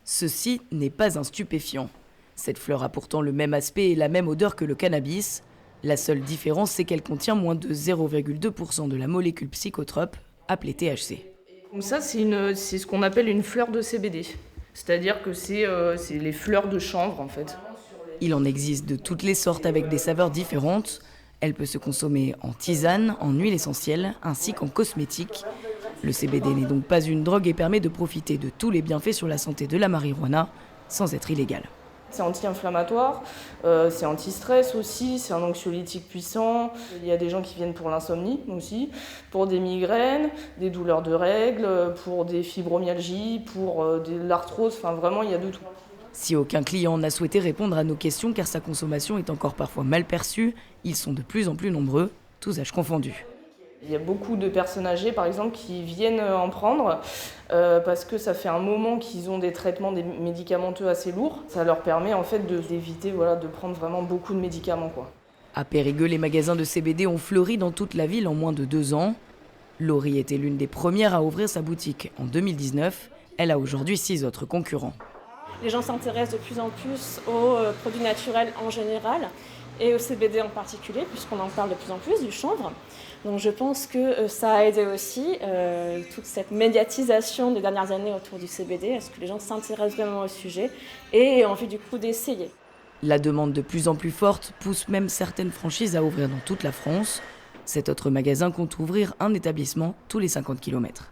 Ceci n'est pas un stupéfiant. Cette fleur a pourtant le même aspect et la même odeur que le cannabis. La seule différence, c'est qu'elle contient moins de 0,2% de la molécule psychotrope, appelée THC. Donc ça, c'est ce qu'on appelle une fleur de CBD. C'est-à-dire que c'est les fleurs de chanvre, en fait. Il en existe de toutes les sortes avec des saveurs différentes. Elle peut se consommer en tisane, en huile essentielle, ainsi qu'en cosmétique. Le CBD n'est donc pas une drogue et permet de profiter de tous les bienfaits sur la santé de la marijuana, sans être illégal. C'est anti-inflammatoire, c'est anti-stress aussi, c'est un anxiolytique puissant. Il y a des gens qui viennent pour l'insomnie aussi, pour des migraines, des douleurs de règles, pour des fibromyalgies, pour de l'arthrose, enfin vraiment il y a de tout. Si aucun client n'a souhaité répondre à nos questions car sa consommation est encore parfois mal perçue, ils sont de plus en plus nombreux, tous âges confondus. Il y a beaucoup de personnes âgées, par exemple, qui viennent en prendre parce que ça fait un moment qu'ils ont des traitements médicamenteux assez lourds. Ça leur permet en fait d'éviter de prendre vraiment beaucoup de médicaments, quoi. À Périgueux, les magasins de CBD ont fleuri dans toute la ville en moins de 2 ans. Laurie était l'une des premières à ouvrir sa boutique en 2019. Elle a aujourd'hui 6 autres concurrents. Les gens s'intéressent de plus en plus aux produits naturels en général et au CBD en particulier, puisqu'on en parle de plus en plus, du chanvre. Donc je pense que ça a aidé aussi toute cette médiatisation des dernières années autour du CBD, à ce que les gens s'intéressent vraiment au sujet et aient envie du coup d'essayer. La demande de plus en plus forte pousse même certaines franchises à ouvrir dans toute la France. Cet autre magasin compte ouvrir un établissement tous les 50 km.